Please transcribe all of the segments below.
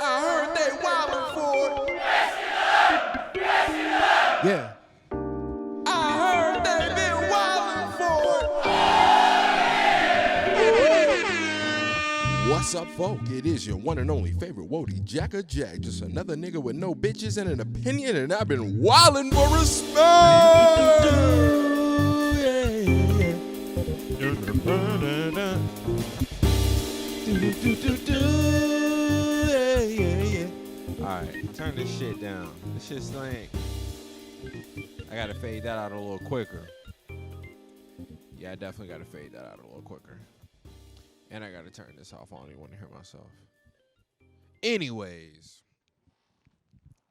I heard they wildin' for it. Yeah. I heard they been wildin' for it. What's up, folk? It is your one and only favorite Wody, Jacka Jack. Just another nigga with no bitches and an opinion, and I've been wildin' for respect. Alright, turn this shit down. This shit stink. I gotta fade that out a little quicker. Yeah, I definitely gotta fade that out a little quicker. And I gotta turn this off. I don't even want to hear myself. Anyways.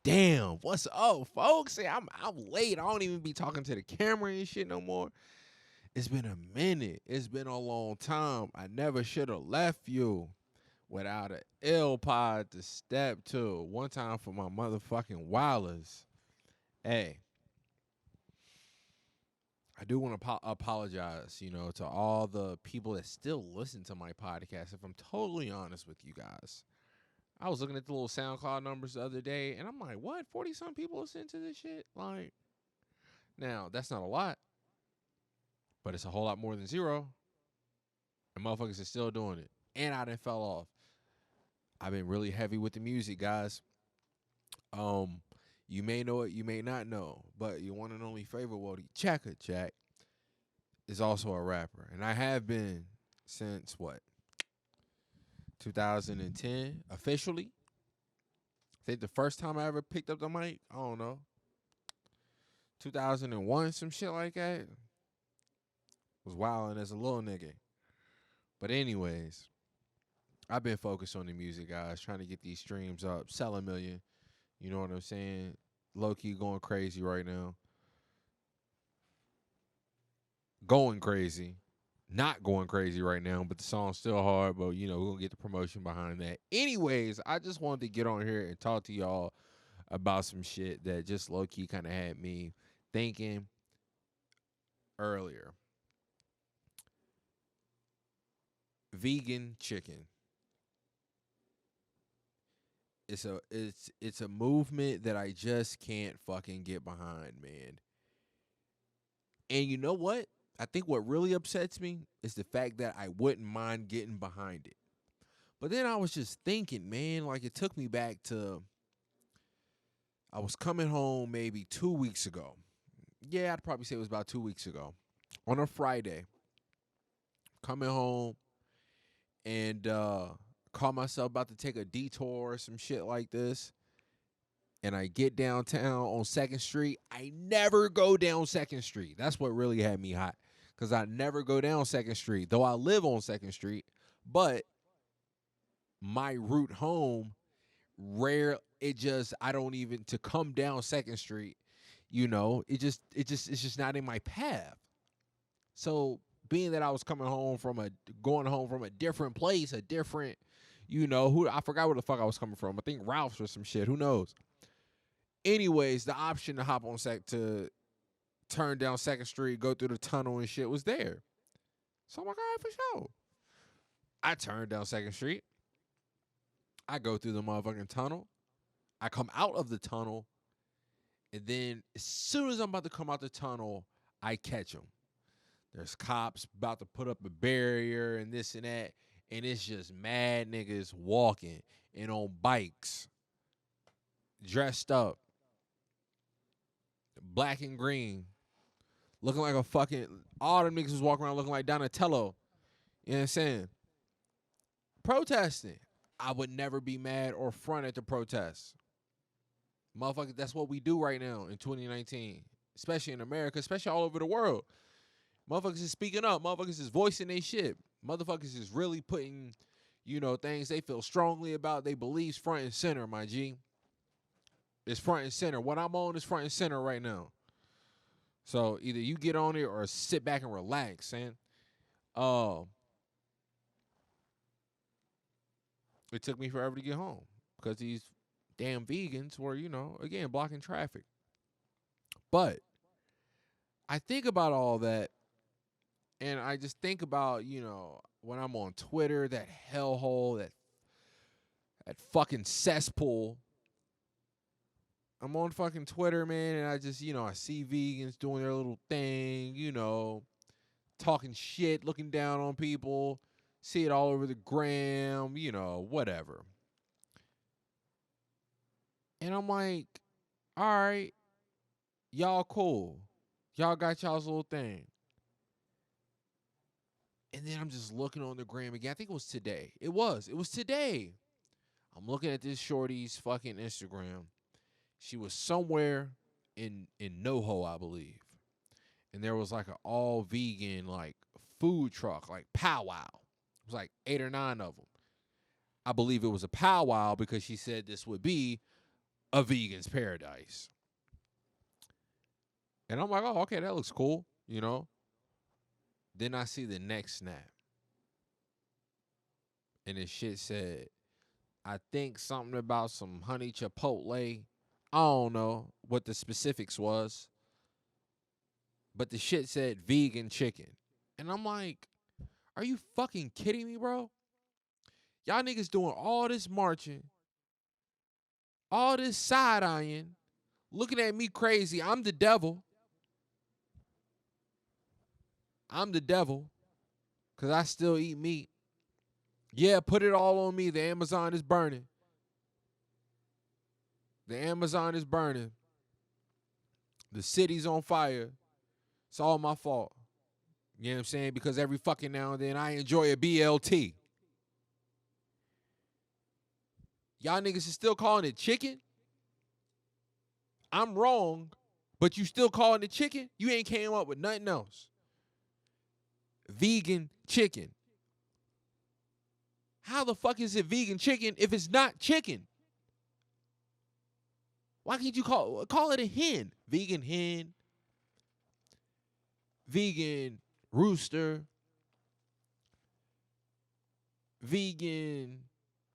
Damn, what's up, folks? See, I'm late. I don't even be talking to the camera and shit no more. It's been a minute. It's been a long time. I never should have left you without an ill pod to step to. One time for my motherfucking Wylers. Hey, I do want to apologize, to all the people that still listen to my podcast. If I'm totally honest with you guys, I was looking at the little SoundCloud numbers the other day, and I'm like, what? 40-some people listen to this shit? Like, now, that's not a lot, but it's a whole lot more than zero. And motherfuckers are still doing it. And I done fell off. I've been really heavy with the music, guys. You may know it, you may not know, but your one and only favorite Wody, Jacka Jack, is also a rapper. And I have been since, 2010, officially. I think the first time I ever picked up the mic, I don't know, 2001, some shit like that. Was wilding as a little nigga. But anyways, I've been focused on the music, guys, trying to get these streams up, sell a million. You know what I'm saying? Low-key going crazy right now. Going crazy. Not going crazy right now, but the song's still hard, but, we're going to get the promotion behind that. Anyways, I just wanted to get on here and talk to y'all about some shit that just low-key kind of had me thinking earlier. Vegan chicken. It's a movement that I just can't fucking get behind, man. And you know what? I think what really upsets me is the fact that I wouldn't mind getting behind it. But then I was just thinking, man, like it took me back to, I was coming home maybe 2 weeks ago. Yeah, I'd probably say it was about 2 weeks ago. On a Friday. Coming home and call myself about to take a detour or some shit like this. And I get downtown on 2nd Street. I never go down 2nd Street. That's what really had me hot. Because I never go down 2nd Street. Though I live on 2nd Street. But my route home, I don't even, to come down 2nd Street, it's just not in my path. So being that I was going home from a different place, I forgot where the fuck I was coming from. I think Ralph's or some shit. Who knows? Anyways, the option to hop on to turn down 2nd Street, go through the tunnel and shit was there. So I'm like, all right, for sure. I turned down 2nd Street. I go through the motherfucking tunnel. I come out of the tunnel. And then as soon as I'm about to come out the tunnel, I catch them. There's cops about to put up a barrier and this and that. And it's just mad niggas walking and on bikes. Dressed up. Black and green. Looking like all them niggas was walking around looking like Donatello. You know what I'm saying? Protesting. I would never be mad or front at the protests. Motherfucker, that's what we do right now in 2019. Especially in America, especially all over the world. Motherfuckers is speaking up. Motherfuckers is voicing their shit. Motherfuckers is really putting, things they feel strongly about, they beliefs front and center, my G. It's front and center. What I'm on is front and center right now. So either you get on it or sit back and relax, man. It took me forever to get home because these damn vegans were, again, blocking traffic. But I think about all that, and I just think about, when I'm on Twitter, that hellhole, that fucking cesspool. I'm on fucking Twitter, man, and I just, I see vegans doing their little thing, talking shit, looking down on people, see it all over the gram, whatever. And I'm like, all right, y'all cool. Y'all got y'all's little thing. And then I'm just looking on the gram again. I think it was today. It was today. I'm looking at this shorty's fucking Instagram. She was somewhere in NoHo, I believe. And there was like an all vegan like food truck, like powwow. It was like 8 or 9 of them. I believe it was a powwow because she said this would be a vegan's paradise. And I'm like, oh, okay, that looks cool, Then I see the next snap. And this shit said, I think something about some honey chipotle. I don't know what the specifics was. But the shit said vegan chicken. And I'm like, are you fucking kidding me, bro? Y'all niggas doing all this marching, all this side-eyeing, looking at me crazy. I'm the devil. I'm the devil because I still eat meat. Yeah, put it all on me. The Amazon is burning. The Amazon is burning. The city's on fire. It's all my fault. You know what I'm saying? Because every fucking now and then I enjoy a BLT. Y'all niggas is still calling it chicken? I'm wrong, but you still calling it chicken? You ain't came up with nothing else. Vegan chicken. How the fuck is it vegan chicken if it's not chicken? Why can't you call it a hen? Vegan hen. Vegan rooster. Vegan.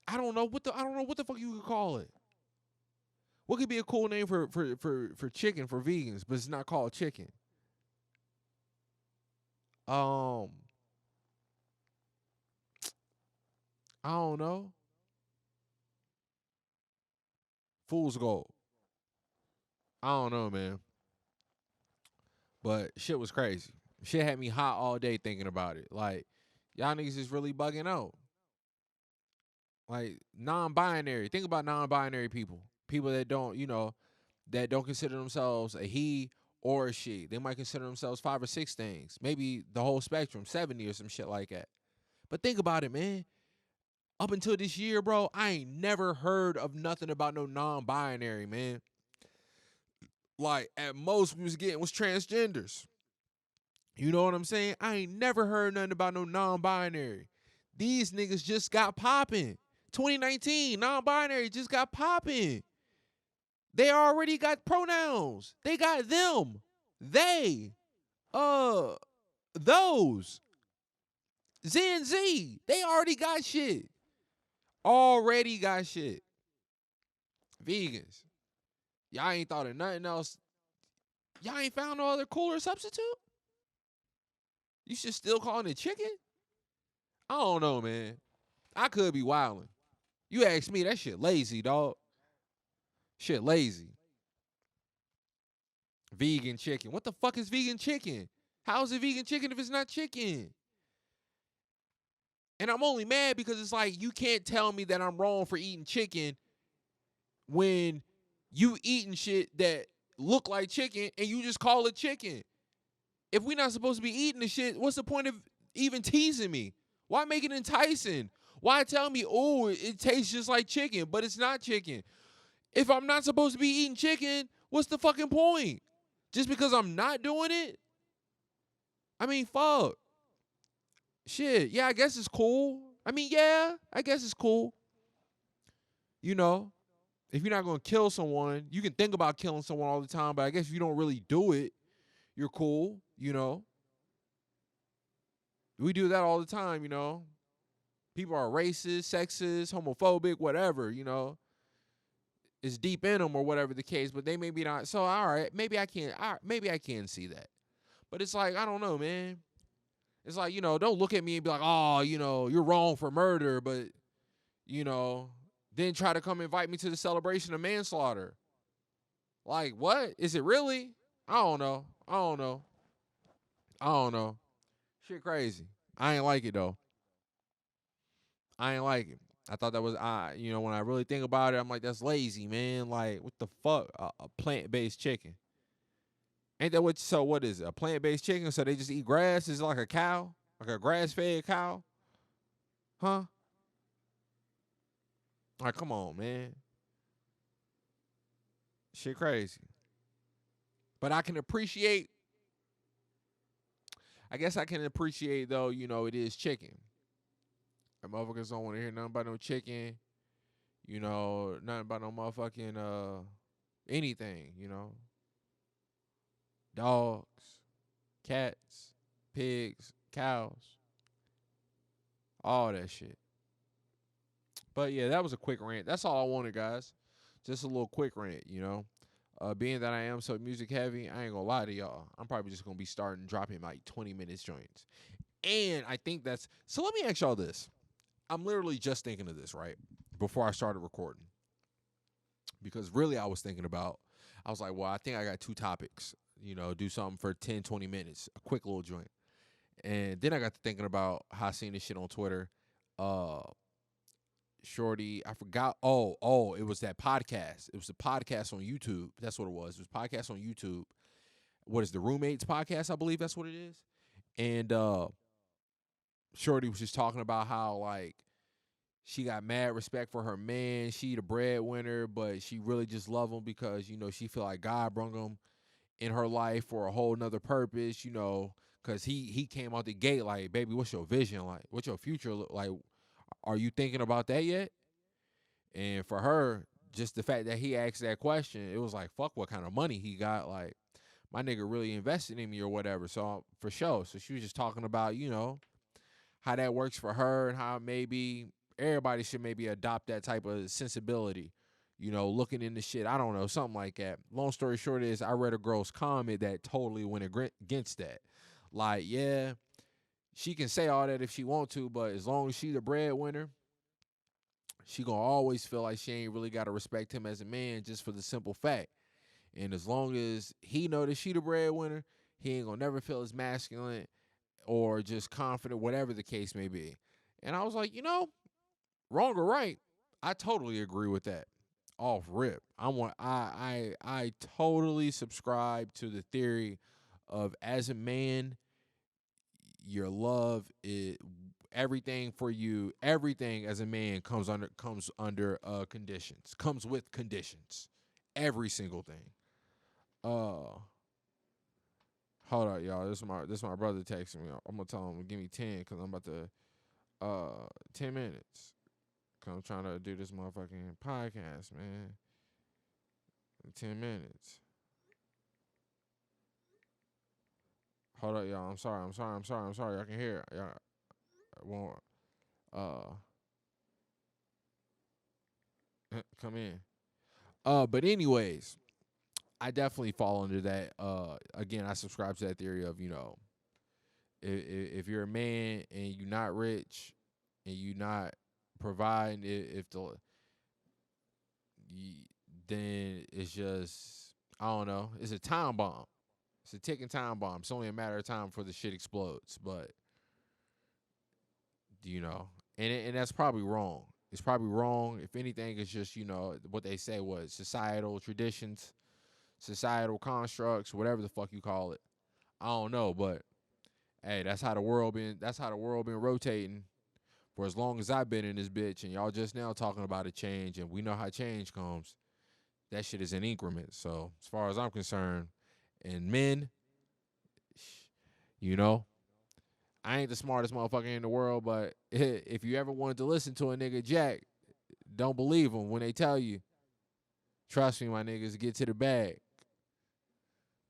I don't know what the fuck you could call it. What could be a cool name for chicken for vegans, but it's not called chicken? I don't know. Fool's gold. I don't know, man. But shit was crazy. Shit had me hot all day thinking about it. Like, y'all niggas is really bugging out. Like, non-binary. Think about non-binary people. People that don't, that don't consider themselves a he or a she. They might consider themselves 5 or 6 things. Maybe the whole spectrum, 70 or some shit like that. But think about it, man. Up until this year, bro, I ain't never heard of nothing about no non-binary, man. Like, at most we was getting was transgenders. You know what I'm saying? I ain't never heard nothing about no non-binary. These niggas just got popping. 2019, non-binary just got popping. They already got pronouns. They got them. They. Those. Gen Z. They already got shit. Already got shit. Vegans. Y'all ain't thought of nothing else. Y'all ain't found no other cooler substitute? You should still calling it chicken? I don't know, man. I could be wildin'. You ask me, that shit lazy, dog. Shit lazy. Vegan chicken. What the fuck is vegan chicken? How is it vegan chicken if it's not chicken? And I'm only mad because it's like you can't tell me that I'm wrong for eating chicken when you eating shit that look like chicken and you just call it chicken. If we're not supposed to be eating the shit, what's the point of even teasing me? Why make it enticing? Why tell me, oh, it tastes just like chicken, but it's not chicken? If I'm not supposed to be eating chicken, what's the fucking point? Just because I'm not doing it? I mean, fuck. Shit, yeah, I guess it's cool. I mean, yeah, I guess it's cool. If you're not going to kill someone, you can think about killing someone all the time, but I guess if you don't really do it, you're cool, We do that all the time, People are racist, sexist, homophobic, whatever, It's deep in them or whatever the case, but they may be not. So, all right, maybe I can see that. But it's like, I don't know, man. It's like, don't look at me and be like, oh, you're wrong for murder, but, then try to come invite me to the celebration of manslaughter. Like, what? Is it really? I don't know. I don't know. I don't know. Shit crazy. I ain't like it though. I ain't like it. I thought that was when I really think about it, I'm like, that's lazy, man. Like, what the fuck? A plant-based chicken. Ain't that what? So what is it? A plant-based chicken? So they just eat grass? Is it like a cow? Like a grass-fed cow? Huh? Like, come on, man. Shit crazy. But I can appreciate. I guess I can appreciate though. It is chicken. The motherfuckers don't want to hear nothing about no chicken. Nothing about no motherfucking anything. Dogs, cats, pigs, cows, all that shit. But yeah, that was a quick rant. That's all I wanted, guys. Just a little quick rant. Being that I am so music heavy, I ain't gonna lie to y'all. I'm probably just gonna be starting dropping like 20 minutes joints. And I think that's so. Let me ask y'all this. I'm literally just thinking of this right before I started recording. Because really I was like, well, I think I got two topics, do something for 10, 20 minutes, a quick little joint. And then I got to thinking about how I seen this shit on Twitter. Shorty, I forgot. Oh, it was that podcast. It was a podcast on YouTube. That's what it was. It was a podcast on YouTube. What is the Roommates podcast? I believe that's what it is. And Shorty was just talking about how like she got mad respect for her man. She the breadwinner, but she really just love him because she feel like God brung him in her life for a whole nother purpose. Because he came out the gate like, baby, what's your vision like? What's your future look like? Are you thinking about that yet? And for her, just the fact that he asked that question, it was like, fuck what kind of money he got. Like, my nigga really invested in me or whatever. So, for sure. So, she was just talking about, how that works for her and how maybe everybody should maybe adopt that type of sensibility, looking into shit. I don't know, something like that. Long story short is I read a girl's comment that totally went against that. Like, yeah, she can say all that if she want to, but as long as she the breadwinner, she gonna always feel like she ain't really gotta respect him as a man just for the simple fact. And as long as he know that she the breadwinner, he ain't gonna never feel as masculine or just confident, whatever the case may be. And I was like, wrong or right, I totally agree with that. Off rip. I totally subscribe to the theory of as a man, your love is everything for you. Everything as a man comes under conditions. Comes with conditions. Every single thing. Hold up, y'all. This my brother texting me. I'm gonna tell him give me 10 because I'm about to 10 minutes. Cause I'm trying to do this motherfucking podcast, man. 10 minutes. Hold up, y'all. I'm sorry. I can hear it. Y'all won't come in. But anyways, I definitely fall under that. Again, I subscribe to that theory of, if you're a man and you're not rich and you're not providing, then it's just, I don't know. It's a time bomb. It's a ticking time bomb. It's only a matter of time before the shit explodes. But and that's probably wrong. It's probably wrong. If anything, it's just what they say was societal traditions, societal constructs, whatever the fuck you call it. I don't know, but hey, that's how the world been rotating for as long as I've been in this bitch, and y'all just now talking about a change, and we know how change comes. That shit is in increments. So as far as I'm concerned, and men, I ain't the smartest motherfucker in the world, but if you ever wanted to listen to a nigga Jack, don't believe them when they tell you. Trust me, my niggas, get to the bag.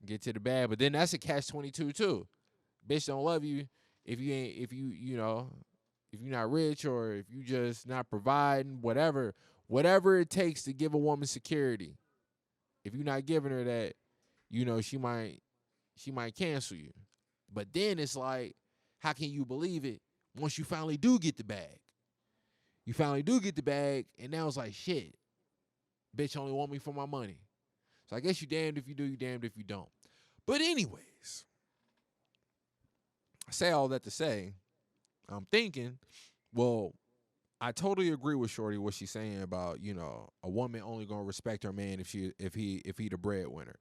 Get to the bag. But then that's a catch-22 too. Bitch don't love you if you ain't if you're not rich or if you just not providing whatever it takes to give a woman security. If you're not giving her that, she might cancel you. But then it's like, how can you believe it once you finally do get the bag? You finally do get the bag, and now it's like, shit, bitch only want me for my money. So I guess you damned if you do, you damned if you don't. But anyways, I say all that to say, I'm thinking, well, I totally agree with Shorty what she's saying about, a woman only gonna respect her man if he the breadwinner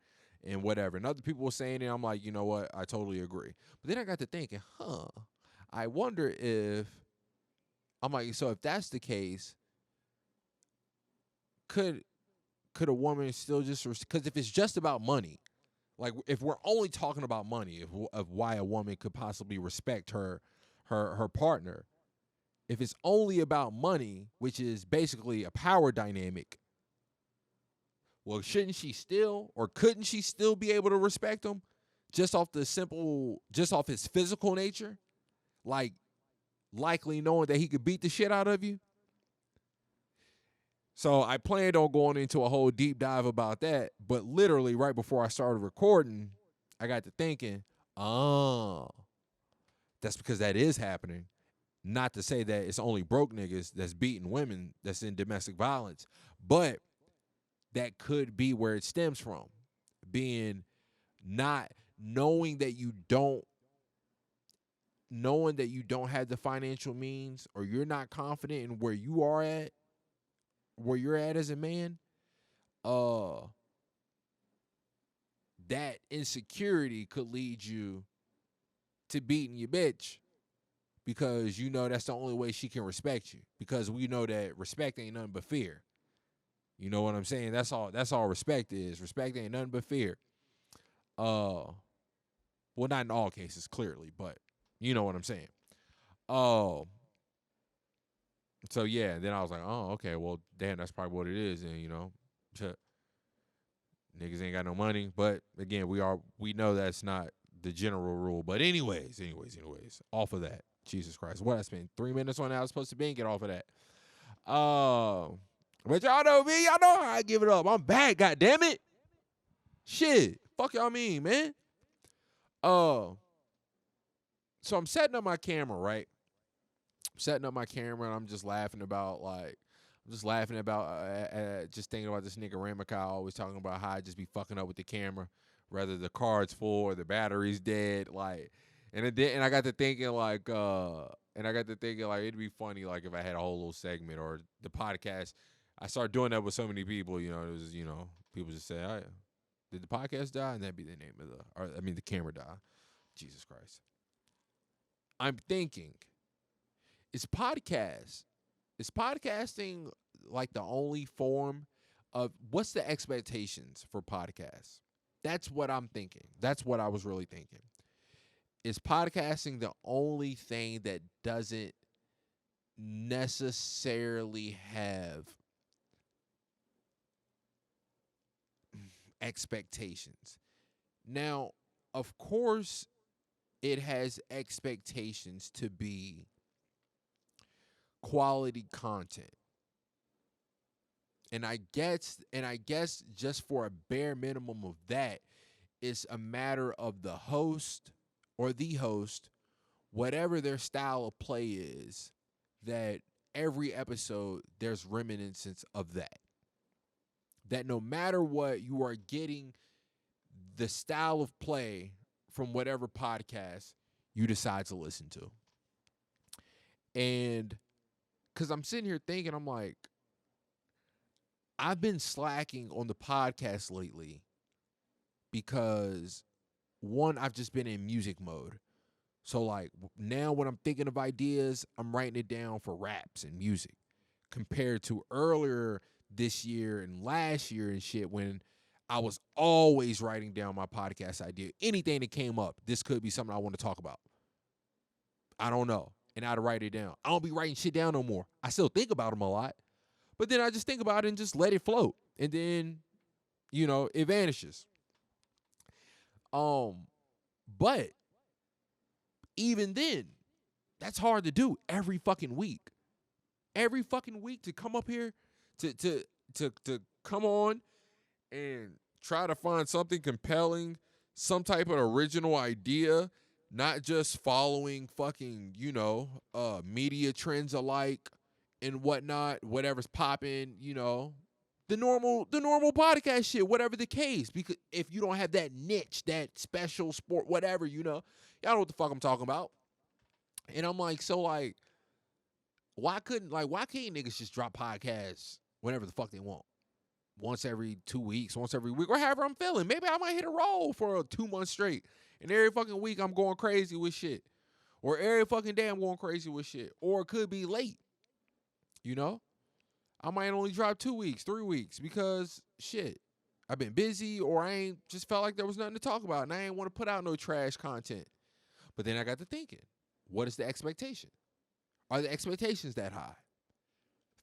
and whatever. And other people were saying it, I'm like, you know what? I totally agree. But then I got to thinking, I wonder if I'm like, so if that's the case, could a woman still just because if it's just about money, like if we're only talking about money of why a woman could possibly respect her partner, if it's only about money, which is basically a power dynamic, well, shouldn't she still, or couldn't she still be able to respect him just off his physical nature? Like, likely knowing that he could beat the shit out of you? So I planned on going into a whole deep dive about that, but literally right before I started recording, I got to thinking, that's because that is happening. Not to say that it's only broke niggas that's beating women that's in domestic violence, but that could be where it stems from. Being not knowing that you don't have the financial means, or you're not confident in where you're at as a man, that insecurity could lead you to beating your bitch, because that's the only way she can respect you, because we know that respect ain't nothing but fear. You know what I'm saying? That's all respect is. Respect ain't nothing but fear. Well, not in all cases, clearly, but you know what I'm saying. So yeah, then I was like, oh, okay, well, damn, that's probably what it is, and niggas ain't got no money. But again, we know that's not the general rule. But anyways, off of that, Jesus Christ, what I spent 3 minutes on that I was supposed to be and get off of that. But y'all know me, y'all know how I give it up. I'm back, goddammit. Shit, fuck y'all mean, man. So I'm setting up my camera, right? Setting up my camera, and I'm just laughing about just thinking about this nigga Ramakai always talking about how I just be fucking up with the camera, whether the card's full or the battery's dead, and I got to thinking it'd be funny if I had a whole little segment or the podcast. I started doing that with so many people, it was people just say, oh, did the podcast die? And that'd be the name of the camera die. Jesus Christ. I'm thinking, is podcasting like the only form of, what's the expectations for podcasts? That's what I'm thinking. That's what I was really thinking. Is podcasting the only thing that doesn't necessarily have expectations? Now, of course, it has expectations to be quality content. And I guess just for a bare minimum of that, it's a matter of the host, whatever their style of play is, that every episode there's reminiscence of that. That no matter what, you are getting the style of play from whatever podcast you decide to listen to. And because I'm sitting here thinking, I'm like, I've been slacking on the podcast lately because, one, I've just been in music mode. So now when I'm thinking of ideas, I'm writing it down for raps and music, compared to earlier this year and last year and shit, when I was always writing down my podcast idea. Anything that came up, this could be something I want to talk about. I don't know. And I'd write it down. I don't be writing shit down no more. I still think about them a lot, but then I just think about it and just let it float. And then, it vanishes. But even then, that's hard to do every fucking week. Every fucking week to come up here to come on and try to find something compelling, some type of original idea, not just following fucking, media trends alike and whatnot, whatever's popping, the normal podcast shit, whatever the case. Because if you don't have that niche, that special sport, whatever, y'all know what the fuck I'm talking about. And I'm like, so like, why can't niggas just drop podcasts whenever the fuck they want? Once every 2 weeks, once every week, or however I'm feeling. Maybe I might hit a roll for 2 months straight. And every fucking week I'm going crazy with shit. Or every fucking day I'm going crazy with shit. Or it could be late. I might only drop 2 weeks, 3 weeks because shit. I've been busy or I ain't just felt like there was nothing to talk about and I ain't want to put out no trash content. But then I got to thinking, what is the expectation? Are the expectations that high?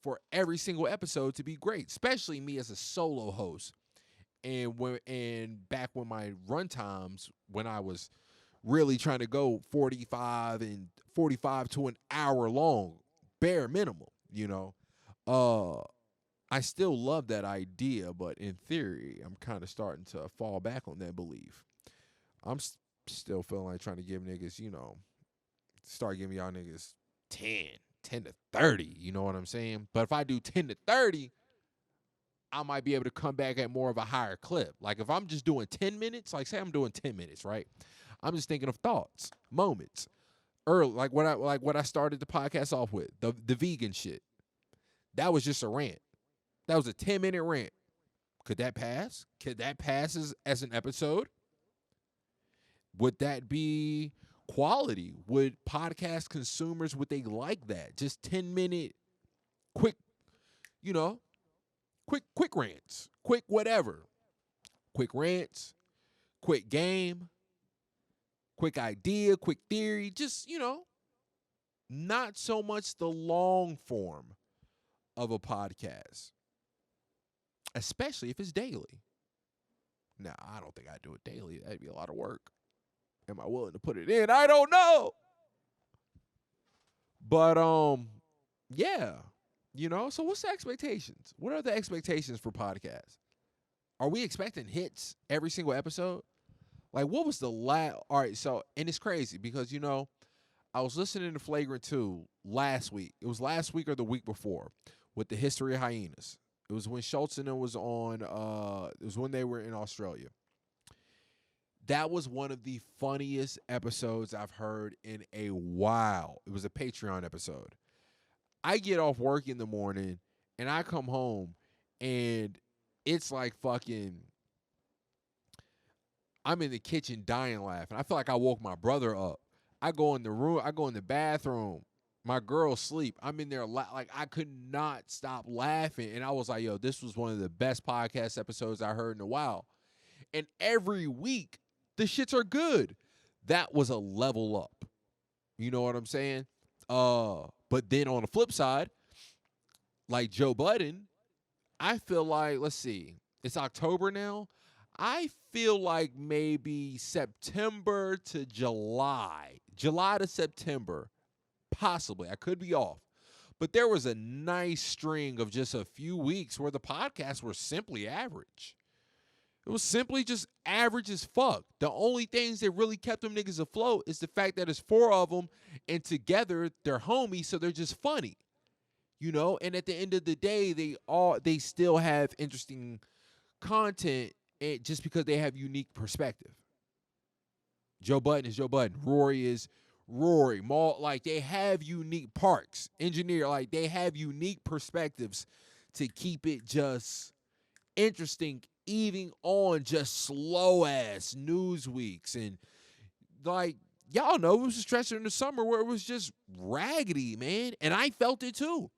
For every single episode to be great, especially me as a solo host. And back when my run times, when I was really trying to go 45 to an hour long, bare minimum, I still love that idea, but in theory, I'm kind of starting to fall back on that belief. I'm still feeling like trying to give niggas, start giving y'all niggas 10 to 30, you know what I'm saying? But if I do 10 to 30, I might be able to come back at more of a higher clip. Like if I'm just doing 10 minutes, like say I'm doing 10 minutes, right? I'm just thinking of thoughts, moments. Early, like what I started the podcast off with, the vegan shit. That was just a rant. That was a 10-minute rant. Could that pass? Could that pass as an episode? Would that be quality? Would podcast consumers, would they like that? Just 10-minute quick, quick rants, quick whatever. Quick rants, quick game, quick idea, quick theory. Just, not so much the long form of a podcast, especially if it's daily. Now, I don't think I'd do it daily. That'd be a lot of work. Am I willing to put it in? I don't know. But yeah. So what's the expectations? What are the expectations for podcasts? Are we expecting hits every single episode? Like what was the last? All right, so and it's crazy because I was listening to Flagrant 2 last week. It was last week or the week before with the history of hyenas. It was when Schultz and it was on it was when they were in Australia. That was one of the funniest episodes I've heard in a while. It was a Patreon episode. I get off work in the morning and I come home and it's like fucking, I'm in the kitchen dying laughing. I feel like I woke my brother up. I go in the room, I go in the bathroom. My girl's asleep. I'm in there like I could not stop laughing. And I was like, yo, this was one of the best podcast episodes I heard in a while. And every week, the shits are good. That was a level up. You know what I'm saying? But then on the flip side, like Joe Budden, I feel like, let's see, it's October now. I feel like maybe September to July to September, possibly. I could be off. But there was a nice string of just a few weeks where the podcasts were simply average. It was simply just average as fuck. The only things that really kept them niggas afloat is the fact that it's 4 of them and together they're homies, so they're just funny. And at the end of the day, they still have interesting content just because they have unique perspective. Joe Budden is Joe Budden. Rory is Rory. Maul, like they have unique parts. Engineer, like they have unique perspectives to keep it just interesting, even on just slow ass news weeks. And like y'all know, it was a stretch in the summer where it was just raggedy, man. And I felt it too.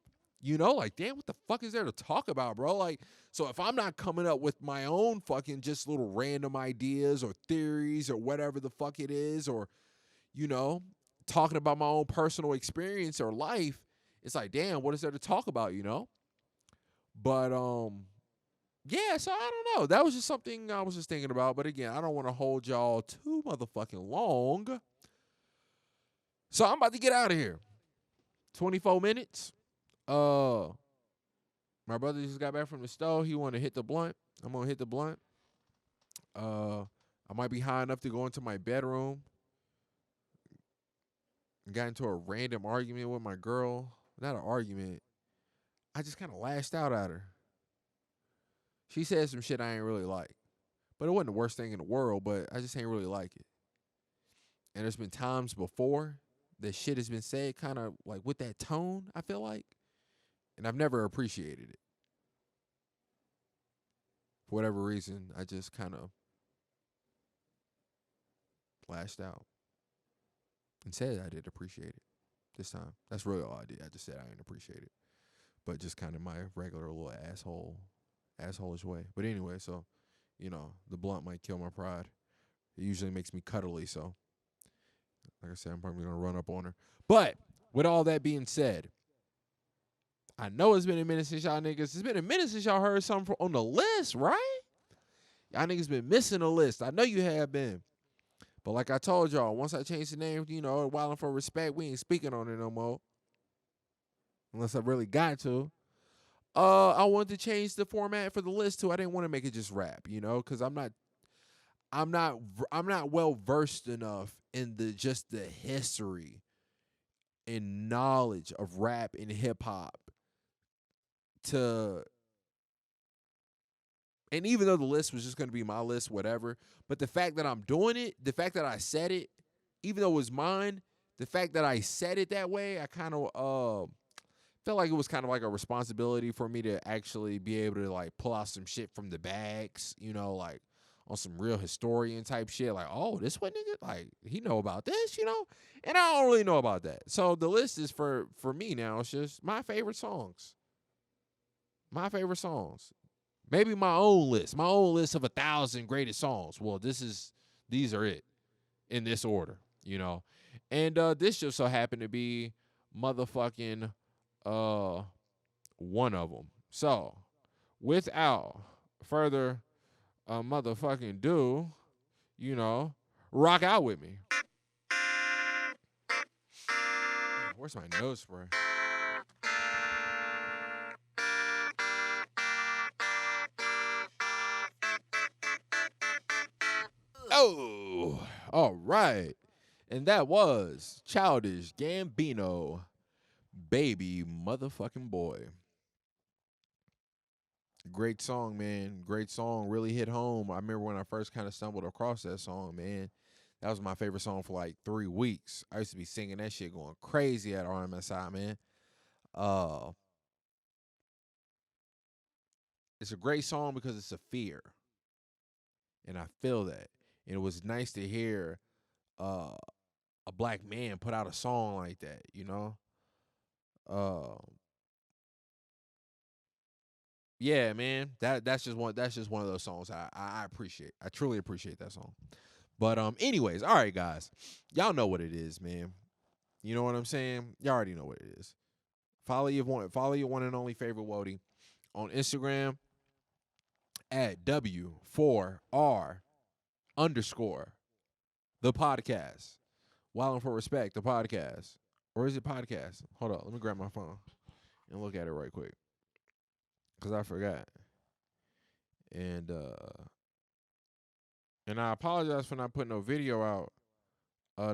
Like, damn, what the fuck is there to talk about, bro? Like, so if I'm not coming up with my own fucking just little random ideas or theories or whatever the fuck it is, or, talking about my own personal experience or life, it's like, damn, what is there to talk about, But, yeah, so I don't know. That was just something I was just thinking about. But again, I don't want to hold y'all too motherfucking long. So I'm about to get out of here. 24 minutes. My brother just got back from the store. He wanted to hit the blunt. I'm gonna hit the blunt. I might be high enough to go into my bedroom. Got into a random argument with my girl. Not an argument. I just kind of lashed out at her. She said some shit I ain't really like. But it wasn't the worst thing in the world, but I just ain't really like it. And there's been times before that shit has been said kind of like with that tone, I feel like. And I've never appreciated it. For whatever reason, I just kind of lashed out and said I did appreciate it this time. That's really all I did. I just said I didn't appreciate it. But just kind of my regular little assholeish way. But anyway, so, the blunt might kill my pride. It usually makes me cuddly, so like I said, I'm probably gonna run up on her. But with all that being said, I know it's been a minute since y'all niggas. It's been a minute since y'all heard something on the list, right? Y'all niggas been missing a list. I know you have been. But like I told y'all, once I change the name, Wylin for Respect, we ain't speaking on it no more. Unless I really got to. I wanted to change the format for the list too. I didn't want to make it just rap, because I'm not well versed enough in the history and knowledge of rap and hip hop to. And even though the list was just going to be my list, whatever, but the fact that I'm doing it, the fact that I said it, even though it was mine, the fact that I said it that way, I kind of felt like it was kind of like a responsibility for me to actually be able to like pull out some shit from the bags, like on some real historian type shit. Like, oh, this what nigga, like he know about this, and I don't really know about that. So the list is for me now. It's just my favorite songs. My favorite songs. Maybe my own list of 1,000 greatest songs. Well, these are it in this order, and this just so happened to be motherfucking one of them. So, without further motherfucking do, rock out with me. Where's my nose spray? Oh, all right. And that was Childish Gambino, Baby Motherfucking Boy. Great song, man. Great song. Really hit home. I remember when I first kind of stumbled across that song, man. That was my favorite song for like 3 weeks. I used to be singing that shit going crazy at RMSI, man. It's a great song because it's a fear. And I feel that. And it was nice to hear uh, a black man put out a song like that, Uh, yeah, man. That's just one of those songs I appreciate. I truly appreciate that song. But anyways, all right, guys. Y'all know what it is, man. You know what I'm saying? Y'all already know what it is. Follow your one and only favorite Wody on Instagram at W4R underscore the podcast. Wildin' for Respect, the podcast. Or is it podcast? Hold on, let me grab my phone and look at it right quick. Cause I forgot. And I apologize for not putting no video out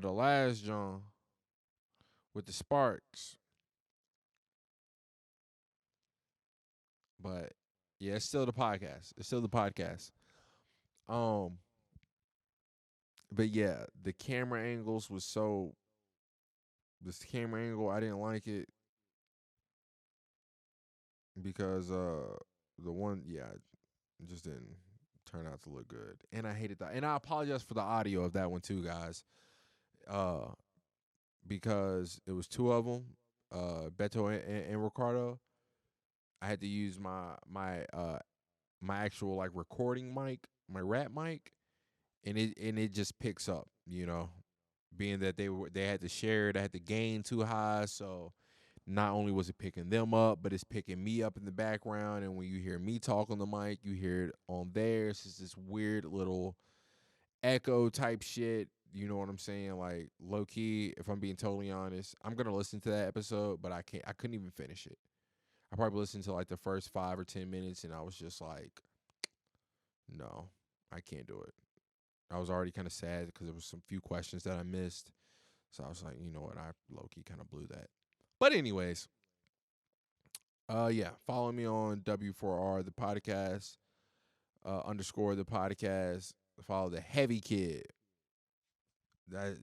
the last John with the Sparks. But yeah, it's still the podcast. It's still the podcast. Um, but yeah, the camera angles was so. This camera angle, I didn't like it because the one, yeah, it just didn't turn out to look good, and I hated that. And I apologize for the audio of that one too, guys. Uh, because it was two of them, Beto and Ricardo. I had to use my actual like recording mic, my rap mic, and it just picks up, being that they had to share it, I had to gain too high, so not only was it picking them up, but it's picking me up in the background, and when you hear me talk on the mic, you hear it on there. It's just this weird little echo type shit. You know what I'm saying? Like low key, if I'm being totally honest, I'm gonna listen to that episode, but I couldn't even finish it. I probably listened to like the first 5 or 10 minutes, and I was just like, no, I can't do it. I was already kind of sad because there was some few questions that I missed. So I was like, you know what? I low key kind of blew that. But anyways, Yeah, follow me on W4R the podcast underscore the podcast. Follow the Heavy Kid. That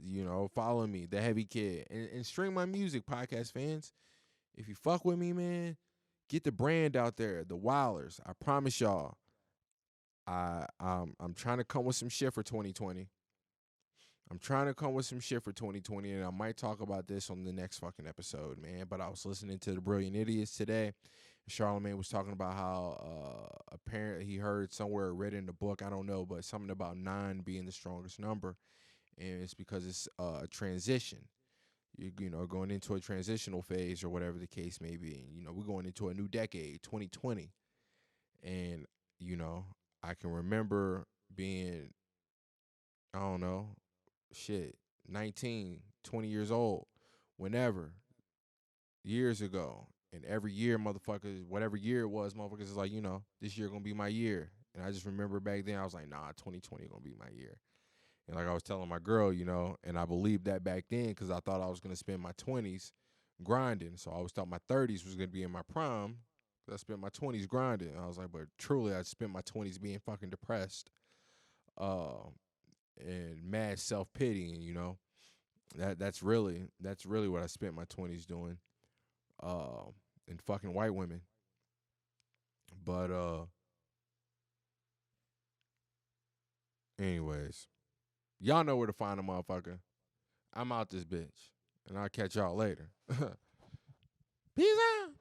follow me, the Heavy Kid, and stream my music, podcast fans. If you fuck with me, man, get the brand out there, the Wylers. I promise y'all, I'm trying to come with some shit for 2020. I'm trying to come with some shit for 2020, and I might talk about this on the next fucking episode, man. But I was listening to the Brilliant Idiots today. Charlamagne was talking about how apparently he heard somewhere, read in the book, I don't know, but something about 9 being the strongest number, and it's because it's a transition. Going into a transitional phase or whatever the case may be. And, we're going into a new decade, 2020, and I can remember being, I don't know, shit, 19, 20 years old, whenever, years ago. And every year, motherfuckers, whatever year it was, motherfuckers is like, this year gonna be my year. And I just remember back then, I was like, nah, 2020 gonna be my year. And like I was telling my girl, and I believed that back then because I thought I was gonna spend my 20s grinding. So I always thought my 30s was gonna be in my prime. I spent my 20s grinding. I was like, but truly, I spent my 20s being fucking depressed, and mad self pitying. That's really what I spent my 20s doing, uh, and fucking white women. But anyways, y'all know where to find a motherfucker. I'm out this bitch, and I'll catch y'all later. Peace out.